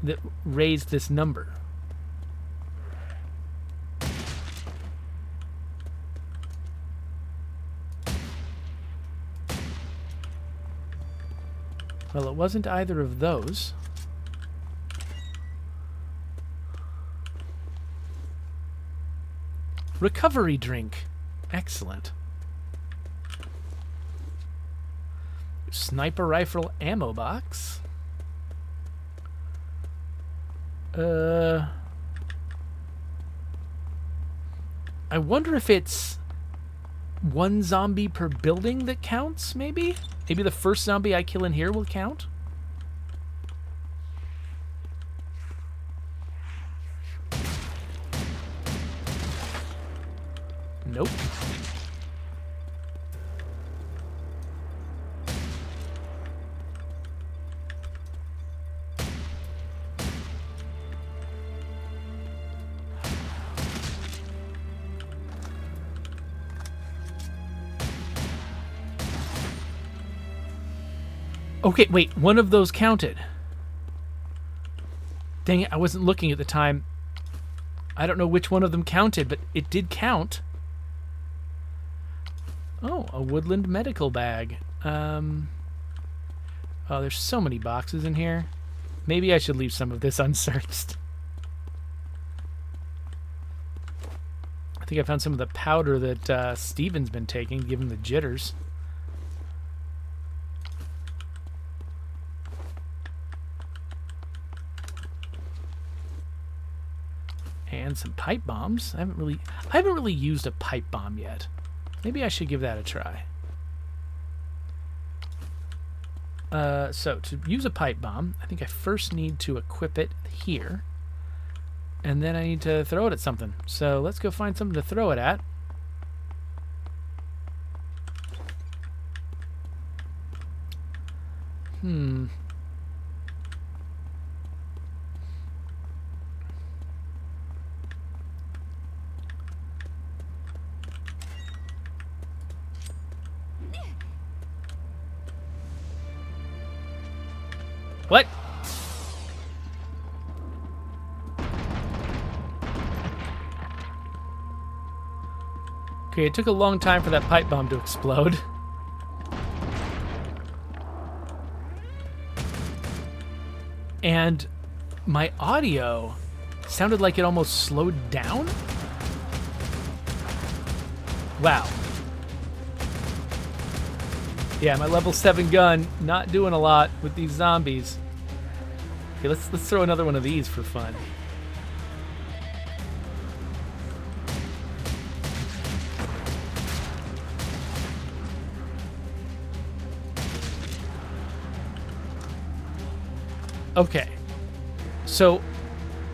that raised this number. Well, it wasn't either of those. Recovery drink. Excellent. Sniper rifle ammo box. I wonder if it's one zombie per building that counts, maybe? Maybe the first zombie I kill in here will count? Nope. Okay, wait, one of those counted. Dang it, I wasn't looking at the time. I don't know which one of them counted, but it did count. Oh, a woodland medical bag. Oh, there's so many boxes in here. Maybe I should leave some of this unsearched. I think I found some of the powder that Steven's been taking to give him the jitters. And some pipe bombs. I haven't really used a pipe bomb yet. Maybe I should give that a try. So to use a pipe bomb, I think I first need to equip it here. And then I need to throw it at something. So let's go find something to throw it at. What? Okay, it took a long time for that pipe bomb to explode. And my audio sounded like it almost slowed down. Wow. Yeah, my level 7 gun not doing a lot with these zombies. Okay, let's throw another one of these for fun. Okay. So,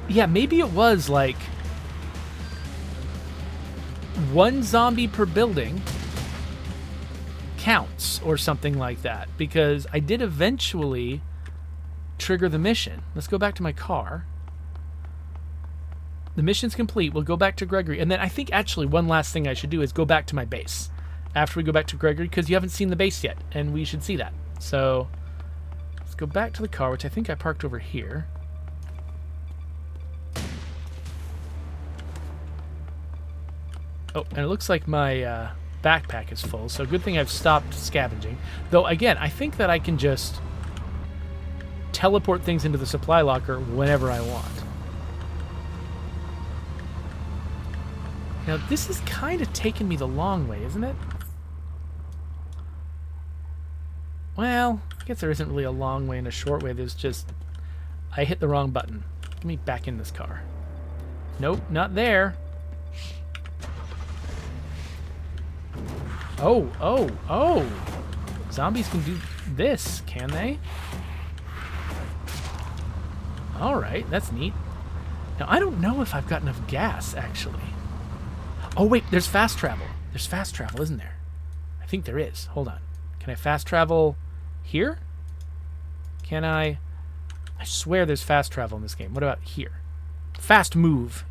yeah, maybe it was like one zombie per building counts or something like that, because I did eventually trigger the mission. Let's go back to my car. The mission's complete. We'll go back to Gregory, and then I think actually one last thing I should do is go back to my base after we go back to Gregory, because you haven't seen the base yet, and we should see that. So let's go back to the car, which I think I parked over here. Oh, and it looks like my backpack is full, so good thing I've stopped scavenging. Though, again, I think that I can just teleport things into the supply locker whenever I want. Now, this is kind of taking me the long way, isn't it? Well, I guess there isn't really a long way and a short way. There's just... I hit the wrong button. Get me back in this car. Nope, not there. Oh, oh, oh! Zombies can do this, can they? Alright, that's neat. Now, I don't know if I've got enough gas, actually. Oh, wait, there's fast travel. There's fast travel, isn't there? I think there is. Hold on. Can I fast travel here? Can I... I swear there's fast travel in this game. What about here? Fast move.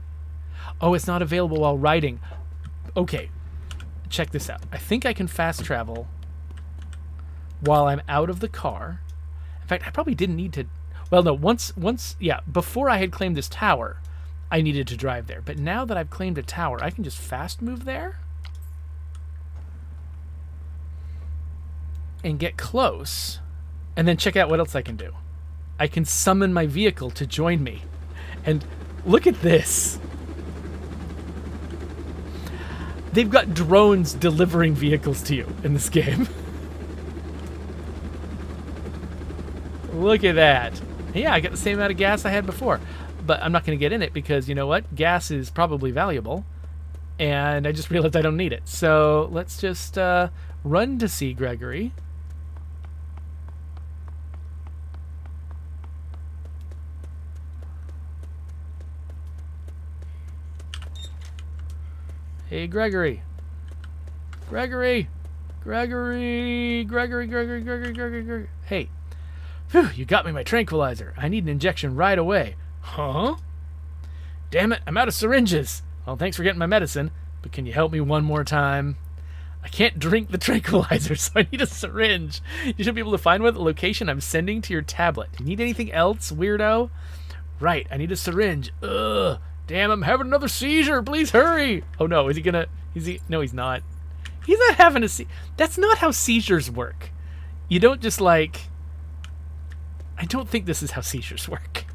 Oh, it's not available while riding. Okay. Check this out. I think I can fast travel while I'm out of the car. In fact, I probably didn't need to... Well, no, yeah, before I had claimed this tower, I needed to drive there. But now that I've claimed a tower, I can just fast move there and get close, and then check out what else I can do. I can summon my vehicle to join me. And look at this. They've got drones delivering vehicles to you in this game. Look at that. Yeah, I got the same amount of gas I had before. But I'm not going to get in it because, you know what? Gas is probably valuable. And I just realized I don't need it. So let's just run to see Gregory. Hey, Gregory. Gregory. Gregory. Hey. Phew, you got me my tranquilizer. I need an injection right away. Huh? Damn it, I'm out of syringes. Well, thanks for getting my medicine, but can you help me one more time? I can't drink the tranquilizer, so I need a syringe. You should be able to find one at the location I'm sending to your tablet. Do you need anything else, weirdo? Right, I need a syringe. Ugh. Damn, I'm having another seizure. Please hurry. Oh no, is he gonna... No, he's not. He's not having a That's not how seizures work. You don't just like... I don't think this is how seizures work.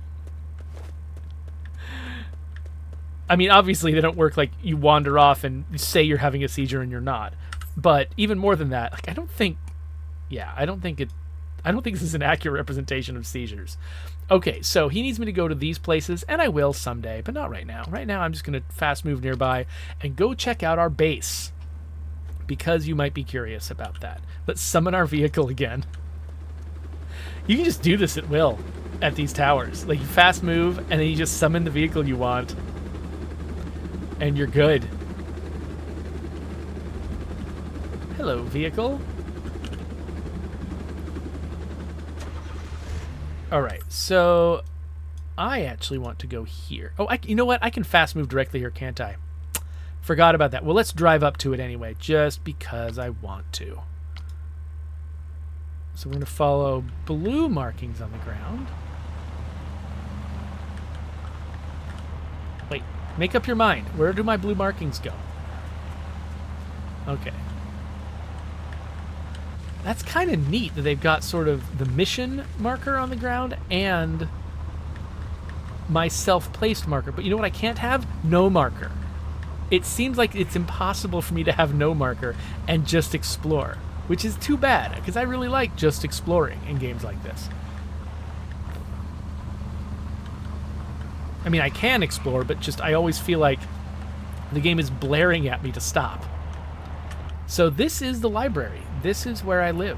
I mean, obviously they don't work like you wander off and say you're having a seizure and you're not. But even more than that, like I don't think this is an accurate representation of seizures. Okay, so he needs me to go to these places, and I will someday, but not right now. Right now, I'm just going to fast move nearby and go check out our base, because you might be curious about that. Let's summon our vehicle again. You can just do this at will at these towers. Like, you fast move, and then you just summon the vehicle you want, and you're good. Hello, vehicle. All right, so I actually want to go here. Oh, you know what? I can fast move directly here, can't I? Forgot about that. Well, let's drive up to it anyway, just because I want to. So we're going to follow blue markings on the ground. Wait, make up your mind. Where do my blue markings go? Okay. That's kind of neat that they've got sort of the mission marker on the ground and my self-placed marker. But you know what I can't have? No marker. It seems like it's impossible for me to have no marker and just explore, which is too bad, because I really like just exploring in games like this. I mean, I can explore, but just I always feel like the game is blaring at me to stop. So this is the library. This is where I live.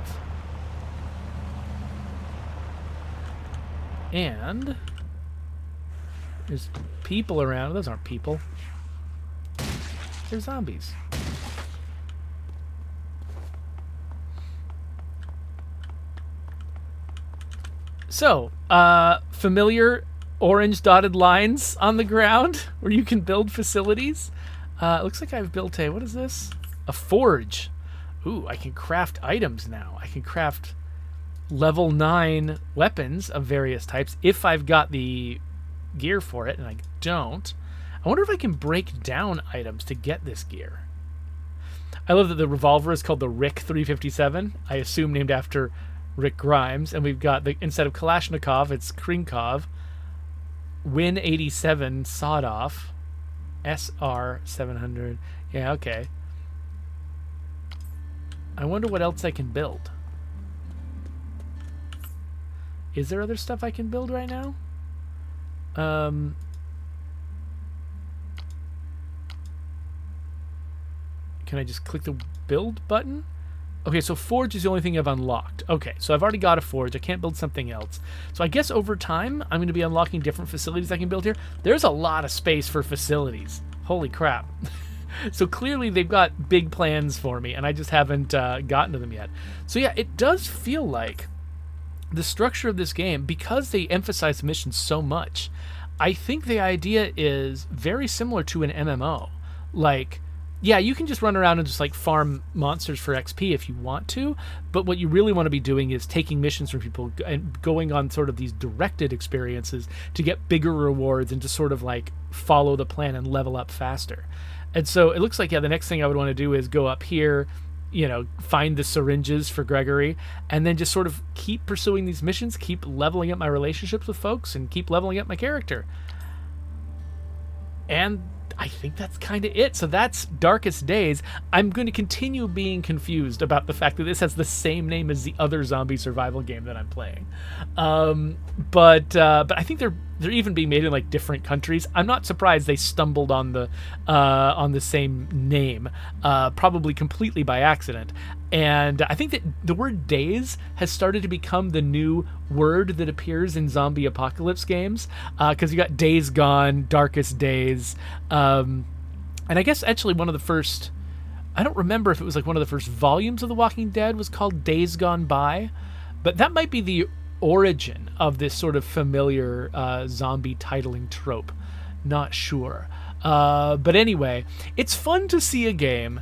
And there's people around. Those aren't people. They're zombies. So, familiar orange dotted lines on the ground where you can build facilities. It looks like I've built what is this? A forge. Ooh, I can craft items now. I can craft level 9 weapons of various types if I've got the gear for it, and I don't. I wonder if I can break down items to get this gear. I love that the revolver is called the Rick 357. I assume named after Rick Grimes, and we've got instead of Kalashnikov, it's Krinkov. Win 87 sawed off. SR 700. Yeah, okay. I wonder what else I can build. Is there other stuff I can build right now? Can I just click the build button? Okay, so forge is the only thing I've unlocked. Okay, so I've already got a forge. I can't build something else. So I guess over time, I'm going to be unlocking different facilities I can build here. There's a lot of space for facilities. Holy crap. So clearly they've got big plans for me, and I just haven't gotten to them yet. So yeah, it does feel like the structure of this game, because they emphasize missions so much, I think the idea is very similar to an MMO. Like, yeah, you can just run around and just like farm monsters for XP if you want to, but what you really want to be doing is taking missions from people and going on sort of these directed experiences to get bigger rewards and just sort of like follow the plan and level up faster. And so it looks like, yeah, the next thing I would want to do is go up here, you know, find the syringes for Gregory, and then just sort of keep pursuing these missions, keep leveling up my relationships with folks, and keep leveling up my character. And I think that's kind of it. So that's Darkest Days. I'm going to continue being confused about the fact that this has the same name as the other zombie survival game that I'm playing. But I think they're even being made in like different countries. I'm not surprised they stumbled on the same name, probably completely by accident. And I think that the word days has started to become the new word that appears in zombie apocalypse games, because you got Days Gone, Darkest Days, and I guess actually one of the first, I don't remember if it was like one of the first volumes of The Walking Dead was called Days Gone By, but that might be the origin of this sort of familiar zombie titling trope. Not sure. But anyway, it's fun to see a game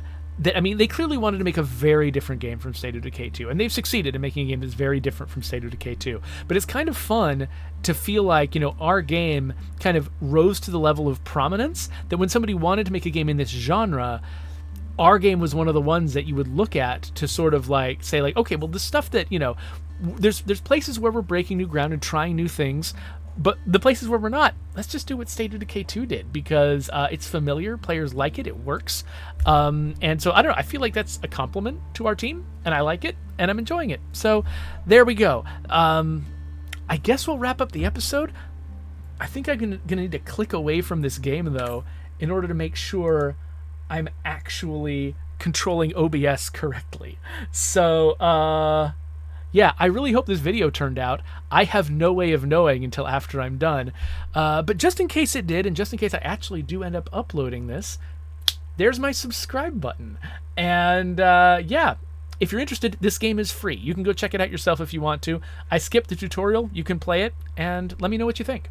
I mean, they clearly wanted to make a very different game from State of Decay 2, and they've succeeded in making a game that's very different from State of Decay 2. But it's kind of fun to feel like, our game kind of rose to the level of prominence, that when somebody wanted to make a game in this genre, our game was one of the ones that you would look at to sort of like say like, okay, well, the stuff that, there's places where we're breaking new ground and trying new things, but the places where we're not, let's just do what State of Decay 2 did, because it's familiar, players like it, it works. And so, I don't know, I feel like that's a compliment to our team, and I like it, and I'm enjoying it. So, there we go. I guess we'll wrap up the episode. I think I'm going to need to click away from this game, though, in order to make sure I'm actually controlling OBS correctly. So, yeah, I really hope this video turned out. I have no way of knowing until after I'm done. But just in case it did, and just in case I actually do end up uploading this, there's my subscribe button. And yeah, if you're interested, this game is free. You can go check it out yourself if you want to. I skipped the tutorial. You can play it, and let me know what you think.